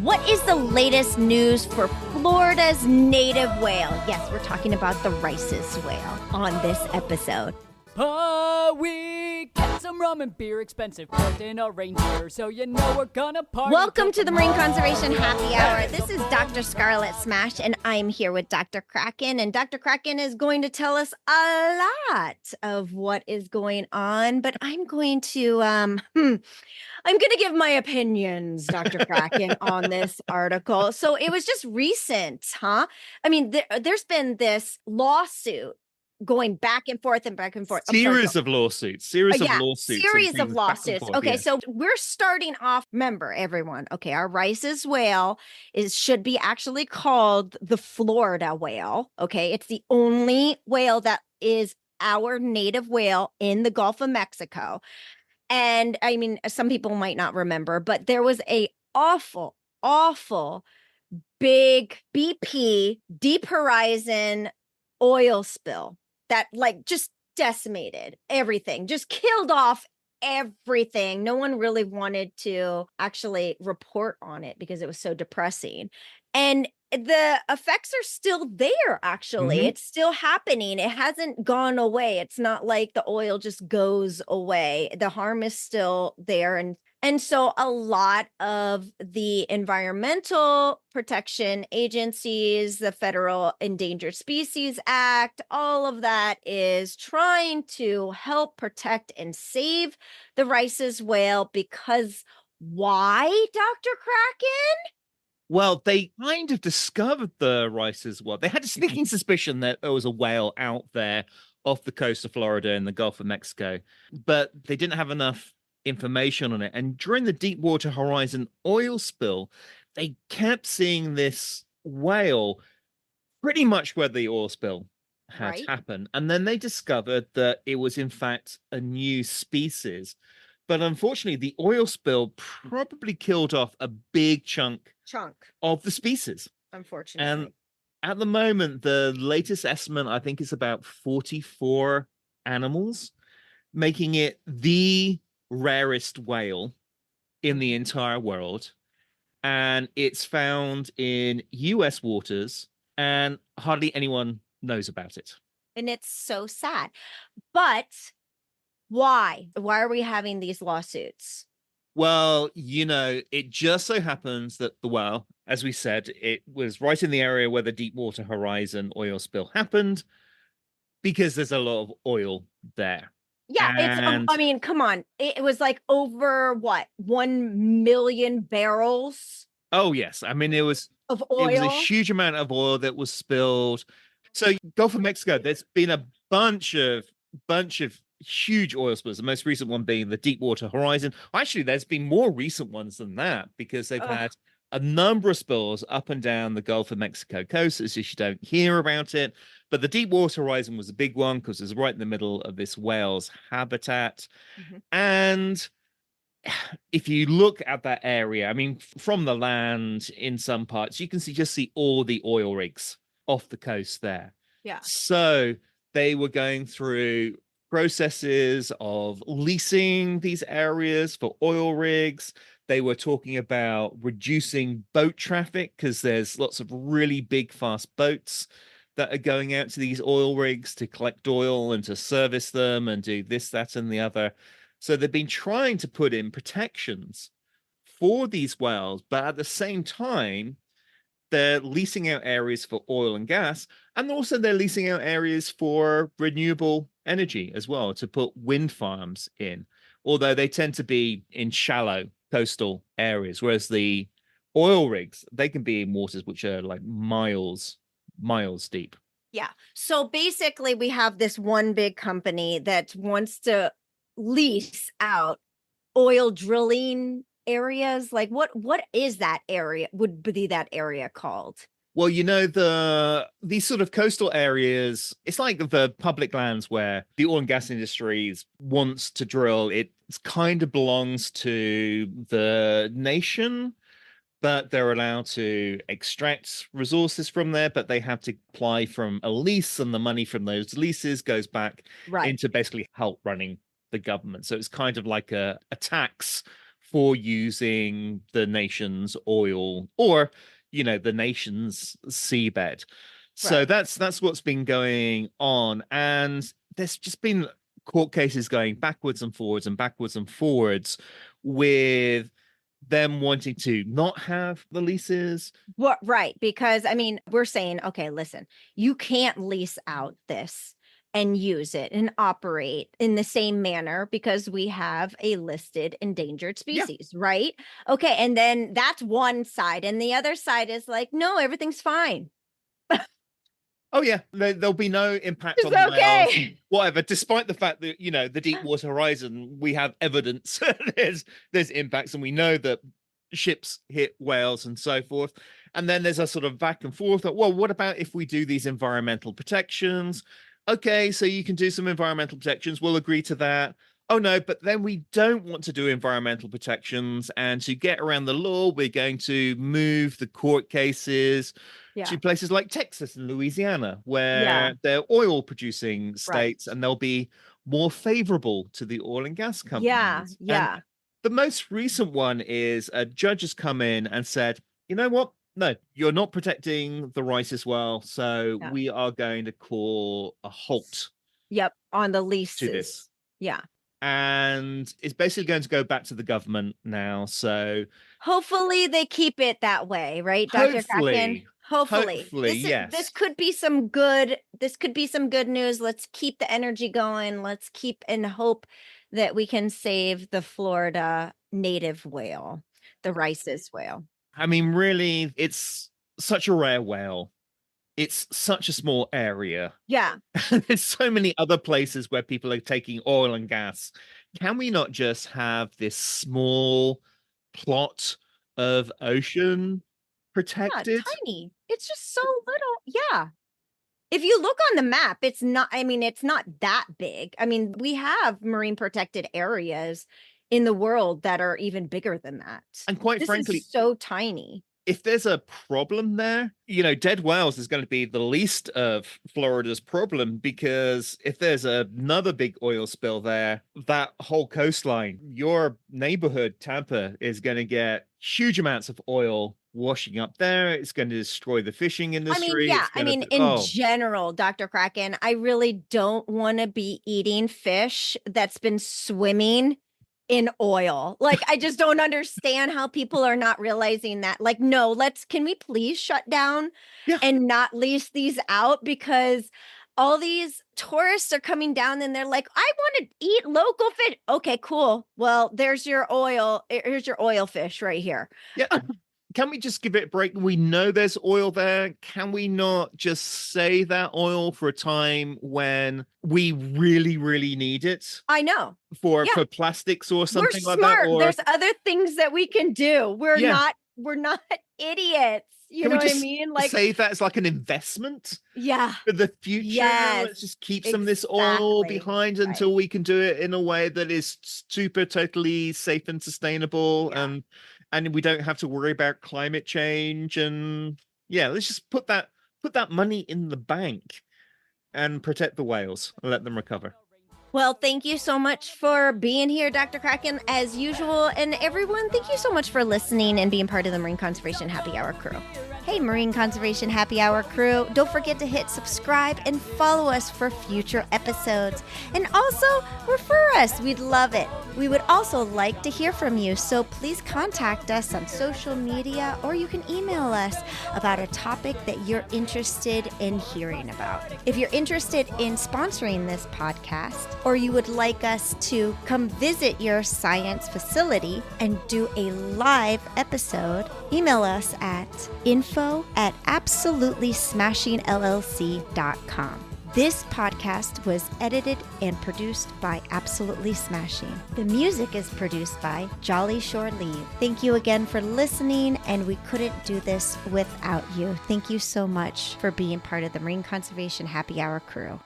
What is the latest news for Florida's native whale? Yes, we're talking about the Rice's whale on this episode. We get some rum and beer, expensive port in a reindeer, so you know we're gonna party. Welcome to the Marine Conservation Happy Hour. This is Dr. Scarlett Smash, and I'm here with Dr. Craken. And Dr. Craken is going to tell us a lot of what is going on, but I'm going to I'm going to give my opinions, Dr. Craken, on this article. So it was just recent, huh? I mean, there's been this lawsuit going back and forth and back and forth. Series of lawsuits. Series of lawsuits. Okay, so we're starting off. Remember, everyone. Okay, our Rice's whale should be actually called the Florida whale. Okay, it's the only whale that is our native whale in the Gulf of Mexico. And I mean, some people might not remember, but there was a awful big BP Deep Horizon oil spill that just decimated everything, just killed off everything. No one really wanted to actually report on it because it was so depressing. And the effects are still there, actually. Mm-hmm. It's still happening. It hasn't gone away. It's not like the oil just goes away. The harm is still there. And so a lot of the environmental protection agencies, the Federal Endangered Species Act, all of that is trying to help protect and save the Rice's whale because why, Dr. Craken? Well, they kind of discovered the Rice's whale. They had a sneaking suspicion that there was a whale out there off the coast of Florida in the Gulf of Mexico, but they didn't have enough information on it. And during the Deepwater Horizon oil spill, they kept seeing this whale pretty much where the oil spill had happened. And then they discovered that it was, in fact, a new species. But unfortunately, the oil spill probably killed off a big chunk of the species. Unfortunately. And at the moment, the latest estimate, I think, is about 44 animals, making it the rarest whale in the entire world. And it's found in US waters, and hardly anyone knows about it. And it's so sad. But why? Why are we having these lawsuits? Well, it just so happens that the whale, as we said, it was right in the area where the Deepwater Horizon oil spill happened because there's a lot of oil there. Yeah, I mean, come on. It was over 1 million barrels. Oh, yes. I mean, it was of oil. It was a huge amount of oil that was spilled. So Gulf of Mexico, there's been a bunch of huge oil spills. The most recent one being the Deepwater Horizon. Actually, there's been more recent ones than that because they've had a number of spills up and down the Gulf of Mexico coast. It's just you don't hear about it. But the Deepwater Horizon was a big one because it's right in the middle of this whale's habitat. Mm-hmm. And if you look at that area, I mean, from the land in some parts, you can just see all the oil rigs off the coast there. Yeah. So they were going through processes of leasing these areas for oil rigs. They were talking about reducing boat traffic because there's lots of really big, fast boats that are going out to these oil rigs to collect oil and to service them and do this, that, and the other. So they've been trying to put in protections for these whales, but at the same time, they're leasing out areas for oil and gas, and also they're leasing out areas for renewable energy as well to put wind farms in, although they tend to be in shallow coastal areas, whereas the oil rigs, they can be in waters which are miles deep. Yeah. So basically we have this one big company that wants to lease out oil drilling areas. What is that area? Would be that area called? Well, these sort of coastal areas, it's like the public lands where the oil and gas industry wants to drill. It kind of belongs to the nation, but they're allowed to extract resources from there, but they have to apply from a lease, and the money from those leases goes back into basically help running the government. So it's kind of like a tax for using the nation's oil or, the nation's seabed. So Right. that's what's been going on. And there's just been court cases going backwards and forwards and backwards and forwards with them wanting to not have the leases. What, right. Because I mean, we're saying, okay, listen, you can't lease out this and use it and operate in the same manner because we have a listed endangered Yeah. species, right? Okay. And then that's one side. And the other side is like, no, everything's fine. Oh yeah, there'll be no impact on It's the whales, okay. whatever. Despite the fact that the Deepwater Horizon, we have evidence there's impacts, and we know that ships hit whales and so forth. And then there's a sort of back and forth that, well, what about if we do these environmental protections? Okay, so you can do some environmental protections. We'll agree to that. Oh no, but then we don't want to do environmental protections, and to get around the law, we're going to move the court cases to places like Texas and Louisiana, where they're oil producing states, and they'll be more favorable to the oil and gas companies. Yeah. And the most recent one is a judge has come in and said, you know what? No, you're not protecting the rice as well. So we are going to call a halt. Yep. On the To leases. this. Yeah. And it's basically going to go back to the government now. So hopefully they keep it that way, right, Dr. Kraken? Hopefully. Yes. This could be some good news. Let's keep the energy going. Let's keep and hope that we can save the Florida native whale, the Rice's whale. I mean, really, it's such a rare whale. It's such a small area. Yeah. There's so many other places where people are taking oil and gas. Can we not just have this small plot of ocean protected? Yeah, tiny. It's just so little. Yeah. If you look on the map, it's not that big. I mean, we have marine protected areas in the world that are even bigger than that. And quite this frankly, is so tiny. If there's a problem there, dead whales is going to be the least of Florida's problem, because if there's another big oil spill there, that whole coastline, your neighborhood, Tampa, is going to get huge amounts of oil washing up there. It's going to destroy the fishing industry. In general, Dr. Kraken, I really don't want to be eating fish that's been swimming in oil. Like, I just don't understand how people are not realizing that. Like, no, can we please shut down and not lease these out? Because all these tourists are coming down and they're like, I want to eat local fish. Okay, cool. Well, there's your oil. Here's your oil fish right here. Yeah. Can we just give it a break? We know there's oil there. Can we not just save that oil for a time when we really, really need it? I know. For plastics or something like that? Or there's other things that we can do. We're not idiots. You know what I mean? Like, save that as like an investment. Yeah. For the future. Yes, let's just keep some of this oil behind until we can do it in a way that is super totally safe and sustainable. And we don't have to worry about climate change. And let's just put that money in the bank and protect the whales and let them recover. Well, thank you so much for being here, Dr. Kraken, as usual. And everyone, thank you so much for listening and being part of the Marine Conservation Happy Hour crew. Hey, Marine Conservation Happy Hour crew, don't forget to hit subscribe and follow us for future episodes. And also, refer us. We'd love it. We would also like to hear from you, so please contact us on social media, or you can email us about a topic that you're interested in hearing about. If you're interested in sponsoring this podcast, or you would like us to come visit your science facility and do a live episode, email us at info@absolutelysmashingllc.com. This podcast was edited and produced by Absolutely Smashing. The music is produced by Jolly Shore Leave. Thank you again for listening, and we couldn't do this without you. Thank you so much for being part of the Marine Conservation Happy Hour crew.